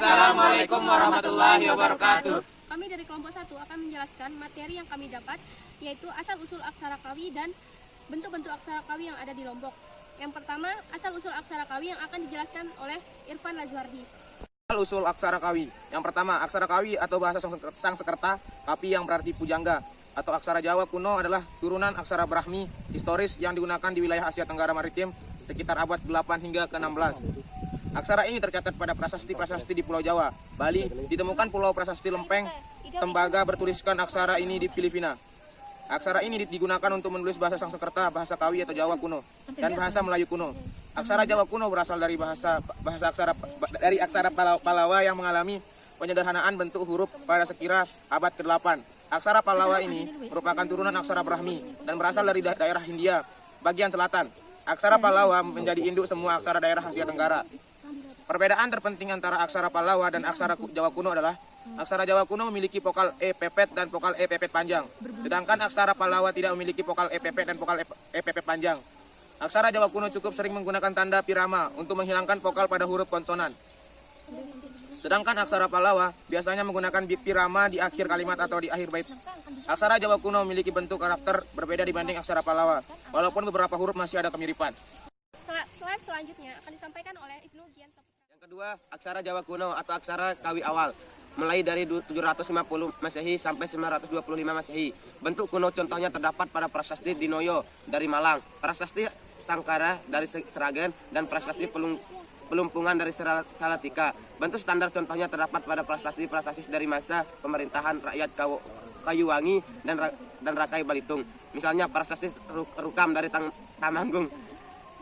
Assalamualaikum warahmatullahi wabarakatuh. Kami dari kelompok 1 akan menjelaskan materi yang kami dapat, yaitu asal-usul aksara kawi dan bentuk-bentuk aksara kawi yang ada di Lombok. Yang pertama, asal-usul aksara kawi yang akan dijelaskan oleh Irfan Lazwardi. Asal-usul aksara kawi. Yang pertama, aksara kawi atau bahasa Sangsekerta, kapi yang berarti pujangga, atau aksara Jawa kuno adalah turunan aksara Brahmi historis yang digunakan di wilayah Asia Tenggara Maritim sekitar abad 8 hingga ke-16. Aksara ini tercatat pada prasasti-prasasti di Pulau Jawa, Bali. Ditemukan Pulau Prasasti Lempeng, Tembaga bertuliskan aksara ini di Filipina. Aksara ini digunakan untuk menulis bahasa Sangsekerta, bahasa Kawi atau Jawa kuno, dan bahasa Melayu kuno. Aksara Jawa kuno berasal dari aksara Palawa yang mengalami penyederhanaan bentuk huruf pada sekira abad ke-8. Aksara Palawa ini merupakan turunan aksara Brahmi dan berasal dari daerah Hindia bagian selatan. Aksara Palawa menjadi induk semua aksara daerah Asia Tenggara. Perbedaan terpenting antara aksara Palawa dan aksara Jawa kuno adalah aksara Jawa kuno memiliki vokal E pepet dan vokal E pepet panjang, sedangkan aksara Palawa tidak memiliki vokal E pepet dan vokal E pepet panjang. Aksara Jawa kuno cukup sering menggunakan tanda pirama untuk menghilangkan vokal pada huruf konsonan. Sedangkan aksara Palawa biasanya menggunakan pirama di akhir kalimat atau di akhir bait. Aksara Jawa kuno memiliki bentuk karakter berbeda dibanding aksara Palawa, walaupun beberapa huruf masih ada kemiripan. Slide selanjutnya akan disampaikan oleh Ibnu Gian Saputra. Yang kedua, aksara Jawa kuno atau aksara Kawi awal, mulai dari 750 Masehi sampai 925 Masehi. Bentuk kuno contohnya terdapat pada prasasti Dinoyo dari Malang, prasasti Sangkara dari Seragen, dan prasasti Pelumpungan dari Salatika. Bentuk standar contohnya terdapat pada prasasti dari masa pemerintahan rakyat Kayuwangi dan Rakai Balitung. Misalnya prasasti Rukam dari Tamanggung,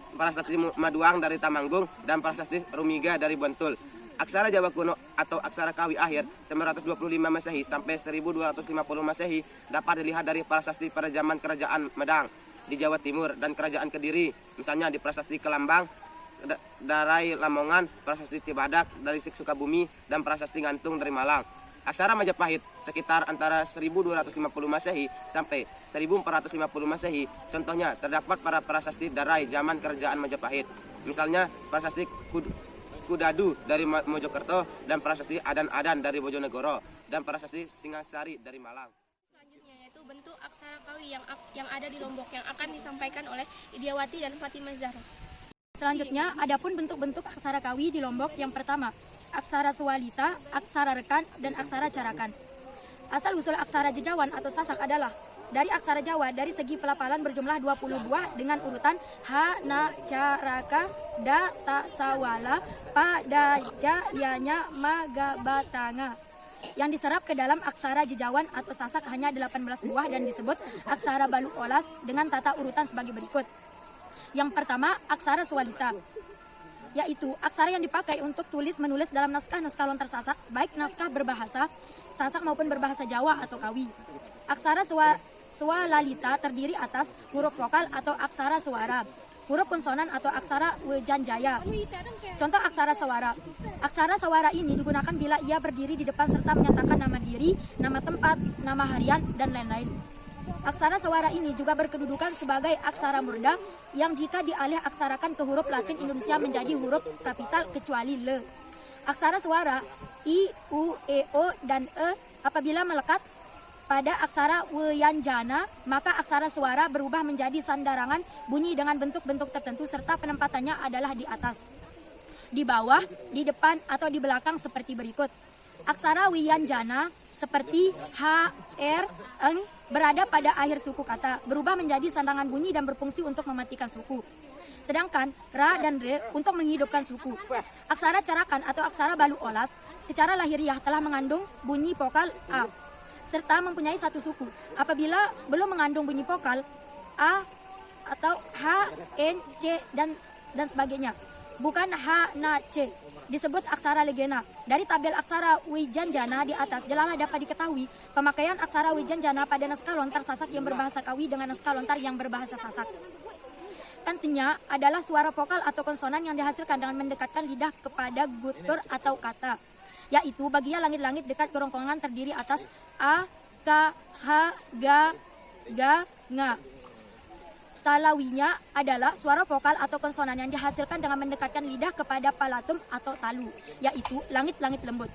prasasti Maduang dari Tamanggung, dan prasasti Rumiga dari Bantul. Aksara Jawa kuno atau aksara Kawi akhir 925 Masehi sampai 1250 Masehi dapat dilihat dari prasasti pada zaman Kerajaan Medang di Jawa Timur dan Kerajaan Kediri, misalnya di prasasti Kelambang, Darai Lamongan, prasasti Cibadak dari Sukabumi, dan prasasti Ngantung dari Malang. Aksara Majapahit sekitar antara 1250 Masehi sampai 1450 Masehi, contohnya terdapat pada prasasti Darai zaman Kerajaan Majapahit, misalnya prasasti Kudadu dari Mojokerto, dan prasasti Adan-Adan dari Bojonegoro, dan prasasti Singasari dari Malang. Selanjutnya yaitu bentuk aksara kawi yang ada di Lombok yang akan disampaikan oleh Idiawati dan Fatimah Zahra. Selanjutnya, adapun bentuk-bentuk aksara kawi di Lombok. Yang pertama, aksara Swalita, aksara Rekan, dan aksara Carakan. Asal-usul aksara Jejawan atau Sasak adalah dari aksara Jawa dari segi pelafalan berjumlah 20 buah dengan urutan Ha, Na, Caraka, Da, Ta, Sawala, Pa, Da, Ja, Ya-nya, Ma, Ga, Ba, Tanga. Yang diserap ke dalam aksara Jejawan atau Sasak hanya 18 buah dan disebut aksara Balu Olas dengan tata urutan sebagai berikut. Yang pertama, aksara Swalita, yaitu aksara yang dipakai untuk tulis-menulis dalam naskah-naskah lontar Sasak, baik naskah berbahasa Sasak maupun berbahasa Jawa atau Kawi. Aksara Swalalita terdiri atas huruf vokal atau aksara suara, huruf konsonan atau aksara Wejanjaya. Contoh aksara sawara. Aksara sawara ini digunakan bila ia berdiri di depan serta menyatakan nama diri, nama tempat, nama harian, dan lain-lain. Aksara sawara ini juga berkedudukan sebagai aksara murda yang jika dialih aksarakan ke huruf Latin Indonesia menjadi huruf kapital kecuali le. Aksara suara I, U, E, O, dan E apabila melekat pada aksara Weyanjana, maka aksara suara berubah menjadi sandarangan bunyi dengan bentuk-bentuk tertentu serta penempatannya adalah di atas, di bawah, di depan, atau di belakang seperti berikut. Aksara Wiyanjana seperti H, R, Eng berada pada akhir suku kata, berubah menjadi sandangan bunyi dan berfungsi untuk mematikan suku. Sedangkan Ra dan Re untuk menghidupkan suku. Aksara Carakan atau aksara Balu Olas secara lahiriah telah mengandung bunyi vokal A, serta mempunyai satu suku. Apabila belum mengandung bunyi vokal A atau H, N, C, dan sebagainya, bukan H, Na, C, disebut aksara legena. Dari tabel aksara Wijanjana di atas jelaslah dapat diketahui pemakaian aksara Wijanjana pada naskah lontar Sasak yang berbahasa Kawi dengan naskah lontar yang berbahasa Sasak. Intinya adalah suara vokal atau konsonan yang dihasilkan dengan mendekatkan lidah kepada gutur atau kata, yaitu bagian langit-langit dekat kerongkongan terdiri atas A, K, H, Ga, Nga. talawinya adalah suara vokal atau konsonan yang dihasilkan dengan mendekatkan lidah kepada palatum atau talu, yaitu langit-langit lembut.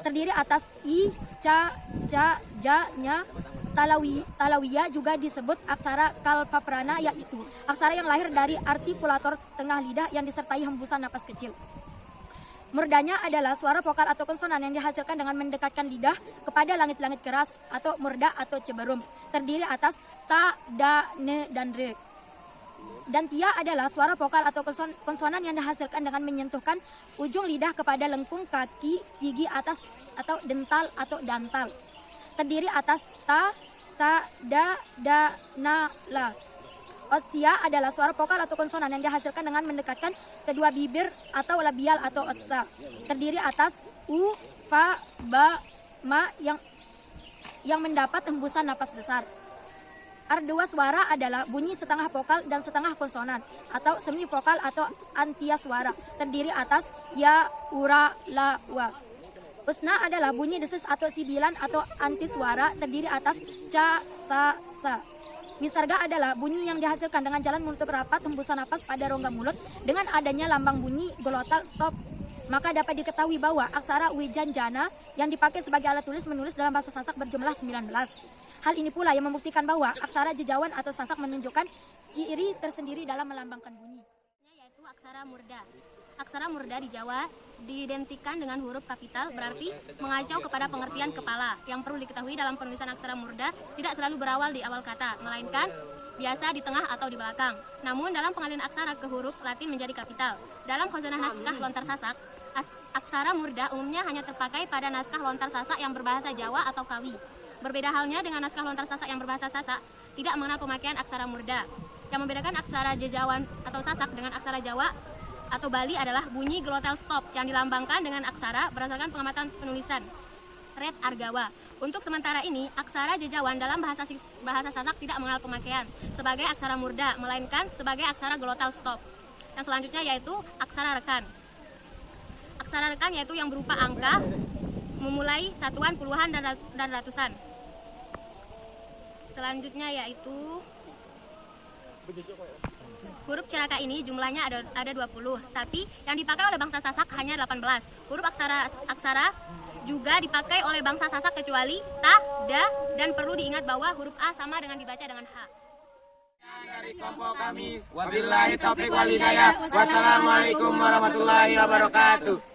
Terdiri atas i, ca, ja, ja, nya. Talawiyah juga disebut aksara kalpaprana, yaitu aksara yang lahir dari artikulator tengah lidah yang disertai hembusan napas kecil. Murdanya adalah suara vokal atau konsonan yang dihasilkan dengan mendekatkan lidah kepada langit-langit keras atau murda atau ceberum. Terdiri atas ta, da, ne, dan re. Dan tia adalah suara vokal atau konsonan yang dihasilkan dengan menyentuhkan ujung lidah kepada lengkung kaki, gigi atas atau dental atau dantal. Terdiri atas ta, da, na, la. Otsia adalah suara vokal atau konsonan yang dihasilkan dengan mendekatkan kedua bibir atau labial atau otsa. Terdiri atas u, fa, ba, ma yang mendapat hembusan napas besar. Ardua suara adalah bunyi setengah vokal dan setengah konsonan atau semi vokal atau antia suara. Terdiri atas ya, ura, la, wa. Usna adalah bunyi desis atau sibilan atau anti suara, terdiri atas ca, sa. Nisarga adalah bunyi yang dihasilkan dengan jalan menutup rapat hembusan napas pada rongga mulut dengan adanya lambang bunyi glotal stop. Maka dapat diketahui bahwa aksara wijanjana yang dipakai sebagai alat tulis menulis dalam bahasa Sasak berjumlah 19. Hal ini pula yang membuktikan bahwa aksara jejawan atau Sasak menunjukkan ciri tersendiri dalam melambangkan bunyi. Yaitu aksara murda. Aksara murda di Jawa diidentikan dengan huruf kapital, berarti mengacau kepada pengertian kepala. Yang perlu diketahui dalam penulisan aksara murda tidak selalu berawal di awal kata, melainkan biasa di tengah atau di belakang. Namun dalam pengalihan aksara ke huruf Latin menjadi kapital. Dalam khazanah naskah lontar Sasak, aksara murda umumnya hanya terpakai pada naskah lontar Sasak yang berbahasa Jawa atau Kawi. Berbeda halnya dengan naskah lontar Sasak yang berbahasa Sasak, tidak mengenal pemakaian aksara murda. Yang membedakan aksara jejawan atau Sasak dengan aksara Jawa atau Bali adalah bunyi glotal stop yang dilambangkan dengan aksara berdasarkan pengamatan penulisan Red Argawa. Untuk sementara ini, aksara jejawan dalam bahasa Sasak tidak mengenal pemakaian sebagai aksara murda, melainkan sebagai aksara glotal stop. Yang selanjutnya yaitu aksara rekan. Aksara rekan yaitu yang berupa angka memulai satuan, puluhan, dan ratusan. Selanjutnya yaitu huruf ceraka ini jumlahnya ada 20, tapi yang dipakai oleh bangsa Sasak hanya 18. Huruf aksara juga dipakai oleh bangsa Sasak kecuali ta, da, dan perlu diingat bahwa huruf A sama dengan dibaca dengan H. Dari kelompok kami, wabillahi taufiq wal hidayah. Wassalamualaikum warahmatullahi wabarakatuh.